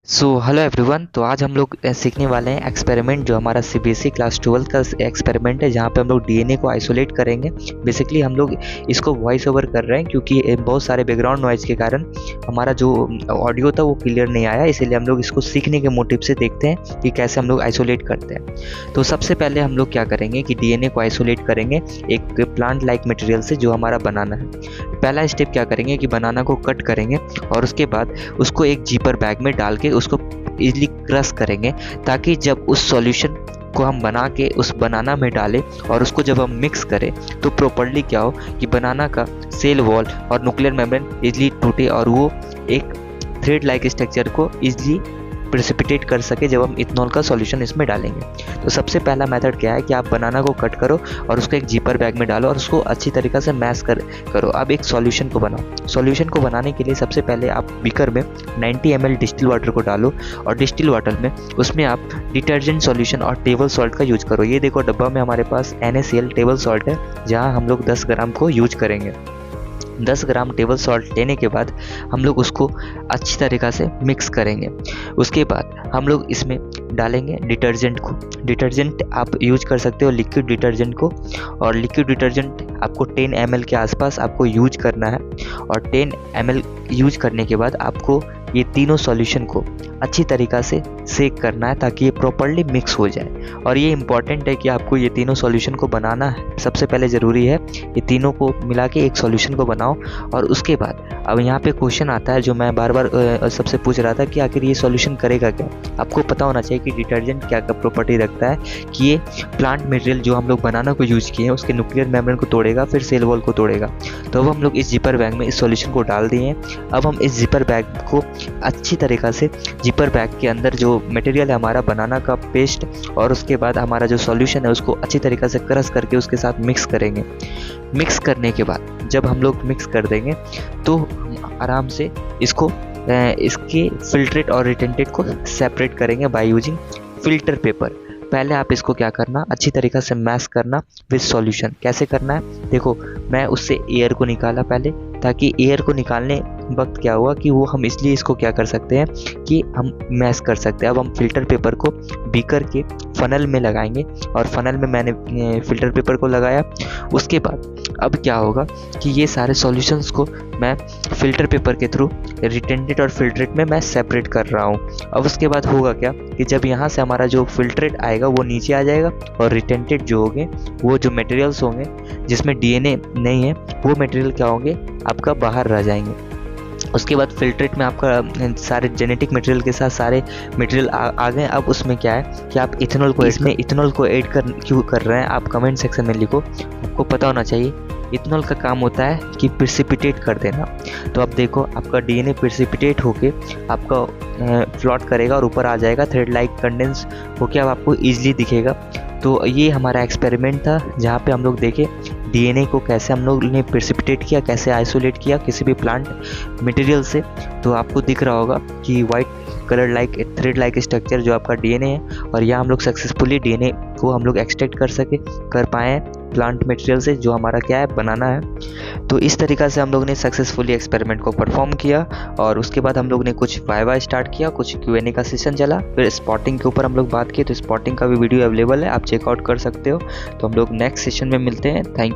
Hello everyone. तो आज हम लोग सीखने वाले हैं एक्सपेरिमेंट जो हमारा सीबीएसई क्लास 12 का एक्सपेरिमेंट है, जहाँ पे हम लोग डीएनए को आइसोलेट करेंगे। बेसिकली हम लोग इसको वॉइस ओवर कर रहे हैं क्योंकि बहुत सारे बैकग्राउंड नॉइज़ के कारण हमारा जो ऑडियो था वो क्लियर नहीं आया, इसीलिए हम लोग इसको सीखने के मोटिव से देखते हैं कि कैसे हम लोग आइसोलेट करते हैं। तो सबसे पहले हम लोग क्या करेंगे कि डीएनए को आइसोलेट करेंगे एक प्लांट लाइक मटेरियल से जो हमारा बनाना है। पहला स्टेप क्या करेंगे कि बनाना को कट करेंगे और उसके बाद उसको एक जीपर बैग में डाल के उसको इजीली क्रश करेंगे, ताकि जब उस सॉल्यूशन को हम बना के उस बनाना में डालें और उसको जब हम मिक्स करें तो प्रॉपर्ली क्या हो कि बनाना का सेल वॉल और न्यूक्लियर मेम्ब्रेन इजीली टूटे और वो एक थ्रेड लाइक स्ट्रक्चर को इजीली प्रेसिपिटेट कर सके जब हम इथेनॉल का सॉल्यूशन इसमें डालेंगे। तो सबसे पहला मेथड क्या है कि आप बनाना को कट करो और उसको एक जीपर बैग में डालो और उसको अच्छी तरीक़े से मैश करो। अब एक सॉल्यूशन को बनाओ। सॉल्यूशन को बनाने के लिए सबसे पहले आप बीकर में 90 ml डिस्टिल वाटर को डालो और डिस्टिल वाटर में उसमें आप डिटर्जेंट सॉल्यूशन और टेबल सॉल्ट का यूज करो। ये देखो डब्बा में हमारे पास NaCl टेबल सॉल्ट है, जहाँ हम लोग 10 ग्राम को यूज करेंगे। 10 ग्राम टेबल सॉल्ट लेने के बाद हम लोग उसको अच्छी तरीक़ा से मिक्स करेंगे। उसके बाद हम लोग इसमें डालेंगे डिटर्जेंट को। डिटर्जेंट आप यूज कर सकते हो लिक्विड डिटर्जेंट को, और लिक्विड डिटर्जेंट आपको 10 ml के आसपास आपको यूज करना है। और 10 ml यूज करने के बाद आपको ये तीनों सॉल्यूशन को अच्छी तरीक़ा से सेक करना है ताकि ये प्रॉपर्ली मिक्स हो जाए। और ये इम्पॉर्टेंट है कि आपको ये तीनों सॉल्यूशन को बनाना है। सबसे पहले ज़रूरी है ये तीनों को मिला के एक सॉल्यूशन को बनाओ। और उसके बाद अब यहाँ पे क्वेश्चन आता है जो मैं बार बार सबसे पूछ रहा था कि आखिर ये सॉल्यूशन करेगा क्या। आपको पता होना चाहिए कि डिटर्जेंट क्या क्या प्रॉपर्टी रखता है कि ये प्लांट मटेरियल जो हम लोग बनाना को यूज़ किए हैं उसके न्यूक्लियर मेम्ब्रेन को तोड़ेगा, फिर सेल वॉल को तोड़ेगा। तो अब हम लोग इस जिपर बैग में इस सॉल्यूशन को डाल दिए हैं। अब हम इस जिपर बैग को अच्छी तरीक़ा से जिपर बैग के अंदर जो मटेरियल है हमारा बनाना का पेस्ट और उसके बाद हमारा जो सॉल्यूशन है उसको अच्छी तरीक़ा से क्रश करके उसके साथ मिक्स करेंगे। मिक्स करने के बाद जब हम लोग मिक्स कर देंगे तो आराम से इसको इसके फिल्ट्रेट और रिटेंटेड को सेपरेट करेंगे बाय यूजिंग फिल्टर पेपर। पहले आप इसको क्या करना, अच्छी तरीक़ा से मैश करना विद सॉल्यूशन। कैसे करना है देखो, मैं उससे एयर को निकाला पहले, ताकि एयर को निकालने वक्त क्या हुआ कि वो हम इसलिए इसको क्या कर सकते हैं कि हम मैश कर सकते हैं। अब हम फिल्टर पेपर को बीकर के फनल में लगाएंगे और फनल में मैंने फिल्टर पेपर को लगाया। उसके बाद अब क्या होगा कि ये सारे सॉल्यूशंस को मैं फिल्टर पेपर के थ्रू रिटेंटेड और फिल्ट्रेट में मैं सेपरेट कर रहा हूँ। अब उसके बाद होगा क्या कि जब यहाँ से हमारा जो फिल्ट्रेट आएगा वो नीचे आ जाएगा और रिटेंटेड जो होंगे वो जो मटेरियल्स होंगे जिसमें डीएनए नहीं है वो मटेरियल क्या होंगे आपका बाहर रह जाएंगे। उसके बाद फिल्ट्रेट में आपका सारे जेनेटिक मटेरियल के साथ सारे मटेरियल आ गए। अब उसमें क्या है कि आप इथेनॉल को इसमें इथेनॉल को ऐड क्यों कर रहे हैं आप कमेंट सेक्शन में लिखो। आपको पता होना चाहिए इथेनॉल का काम होता है कि प्रेसिपिटेट कर देना। तो अब देखो आपका डीएनए प्रेसिपिटेट होके आपका फ्लॉट करेगा और ऊपर आ जाएगा, थ्रेड लाइक कंडेंस होके अब आपको ईजिली दिखेगा। तो ये हमारा एक्सपेरिमेंट था जहाँ पे हम लोग देखे डीएनए को कैसे हम लोग ने प्रेसिपिटेट किया, कैसे आइसोलेट किया किसी भी प्लांट मटेरियल से। तो आपको दिख रहा होगा कि white colour like thread like structure जो आपका डीएनए है, और यह हम लोग सक्सेसफुली डीएनए को हम लोग एक्सट्रैक्ट कर पाए प्लांट मटेरियल से जो हमारा क्या है बनाना है। तो इस तरीक़ा से हम लोग ने सक्सेसफुली एक्सपेरिमेंट को परफॉर्म किया। और उसके बाद हम लोग ने कुछ वाइवा स्टार्ट किया, कुछ Q&A का सेशन चला, फिर स्पॉटिंग के ऊपर हम लोग बात किए। तो स्पॉटिंग का भी वीडियो अवेलेबल है, आप चेकआउट कर सकते हो। तो हम लोग नेक्स्ट सेशन में मिलते हैं। थैंक